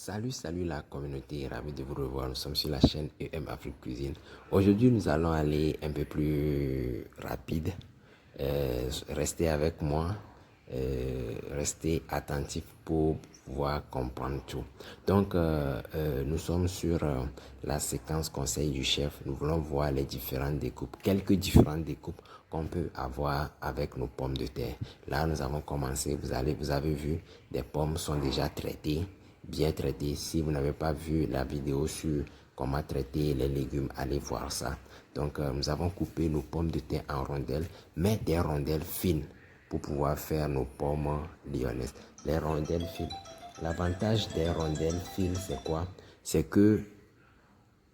Salut la communauté, ravi de vous revoir. Nous sommes sur la chaîne EM Afrique Cuisine. Aujourd'hui, nous allons aller un peu plus rapide. Restez avec moi, restez attentifs pour pouvoir comprendre tout. Donc, nous sommes sur la séquence conseil du chef. Nous voulons voir les différentes découpes, quelques différentes découpes qu'on peut avoir avec nos pommes de terre. Là, nous avons commencé. Vous avez vu, des pommes sont déjà traitées, bien traité. Si vous n'avez pas vu la vidéo sur comment traiter les légumes, allez voir ça. Donc nous avons coupé nos pommes de terre en rondelles, mais des rondelles fines pour pouvoir faire nos pommes lyonnaises. Les rondelles fines. L'avantage des rondelles fines, c'est quoi? C'est que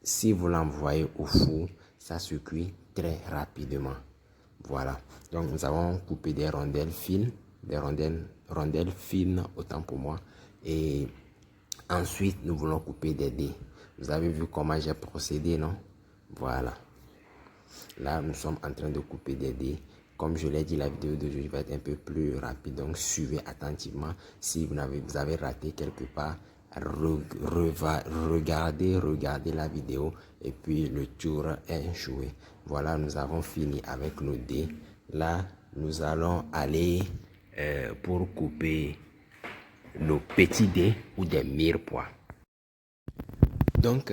si vous l'envoyez au four, ça se cuit très rapidement. Voilà. Donc nous avons coupé des rondelles fines, des rondelles fines autant pour moi. Et ensuite, nous voulons couper des dés. Vous avez vu comment j'ai procédé, non? Voilà. Là, nous sommes en train de couper des dés. Comme je l'ai dit, la vidéo d'aujourd'hui va être un peu plus rapide. Donc, suivez attentivement. Si vous avez raté quelque part, regardez la vidéo. Et puis, le tour est joué. Voilà, nous avons fini avec nos dés. Là, nous allons aller pour couper nos petits dés ou des mirepoix. Donc,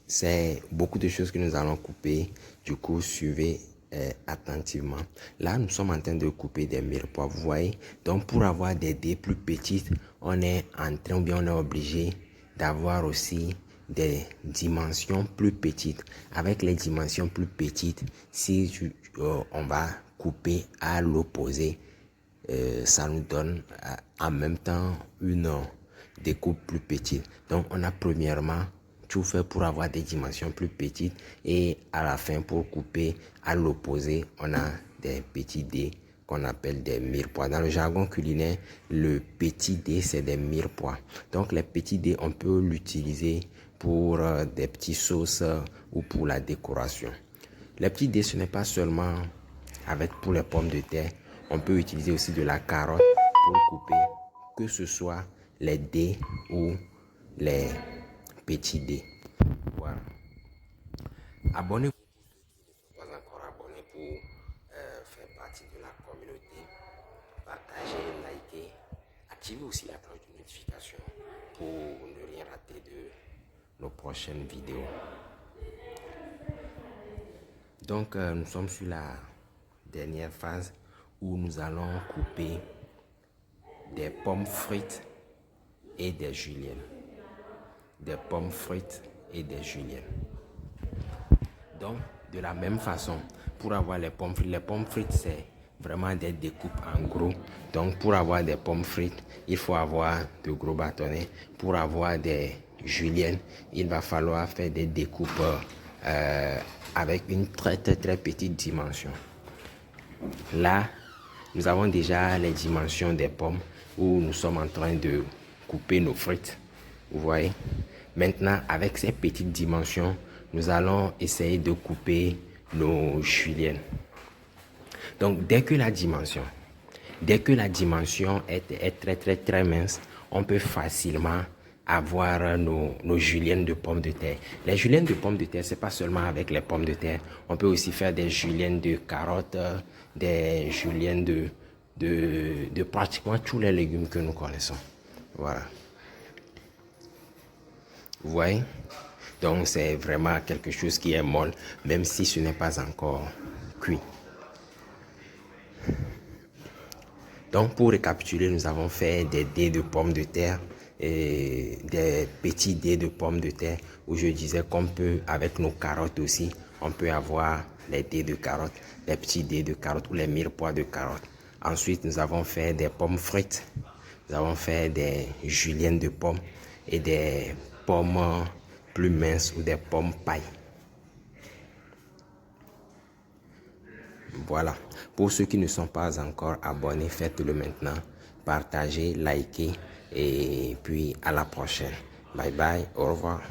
c'est beaucoup de choses que nous allons couper. Du coup, suivez attentivement. Là, nous sommes en train de couper des mirepoix, vous voyez. Donc, pour avoir des dés plus petites, on est obligé d'avoir aussi des dimensions plus petites. Avec les dimensions plus petites, si on va couper à l'opposé, ça nous donne en même temps une découpe plus petite. Donc on a premièrement tout fait pour avoir des dimensions plus petites et à la fin pour couper à l'opposé, on a des petits dés qu'on appelle des mirepoix. Dans le jargon culinaire, le petit dé c'est des mirepoix. Donc les petits dés, on peut l'utiliser pour des petites sauces ou pour la décoration. Les petits dés, ce n'est pas seulement pour les pommes de terre. On peut utiliser aussi de la carotte pour couper, que ce soit les dés ou les petits dés. Voilà. Abonnez-vous si vous n'êtes pas encore abonné pour faire partie de la communauté. Partagez, likez, activez aussi la cloche de notification pour ne rien rater de nos prochaines vidéos. Donc, nous sommes sur la dernière phase où nous allons couper des pommes frites et des juliennes. Des pommes frites et des juliennes. Donc, de la même façon, pour avoir les pommes frites, c'est vraiment des découpes en gros. Donc, pour avoir des pommes frites, il faut avoir de gros bâtonnets. Pour avoir des juliennes, il va falloir faire des découpes avec une très petite dimension. Là, nous avons déjà les dimensions des pommes où nous sommes en train de couper nos frites. Vous voyez? Maintenant, avec ces petites dimensions, nous allons essayer de couper nos juliennes. Donc, dès que la dimension est très mince, on peut facilement avoir nos juliennes de pommes de terre. Les juliennes de pommes de terre, c'est pas seulement avec les pommes de terre. On peut aussi faire des juliennes de carottes, des juliennes de pratiquement tous les légumes que nous connaissons. Voilà. Vous voyez? Donc, c'est vraiment quelque chose qui est molle, même si ce n'est pas encore cuit. Donc, pour récapituler, nous avons fait des dés de pommes de terre et des petits dés de pommes de terre où je disais qu'on peut, avec nos carottes aussi, on peut avoir les dés de carottes, les petits dés de carottes ou les mirepoix de carottes. Ensuite, nous avons fait des pommes frites, nous avons fait des juliennes de pommes et des pommes plus minces ou des pommes pailles. Voilà. Pour ceux qui ne sont pas encore abonnés, faites-le maintenant. Partagez, likez et puis à la prochaine. Bye bye, au revoir.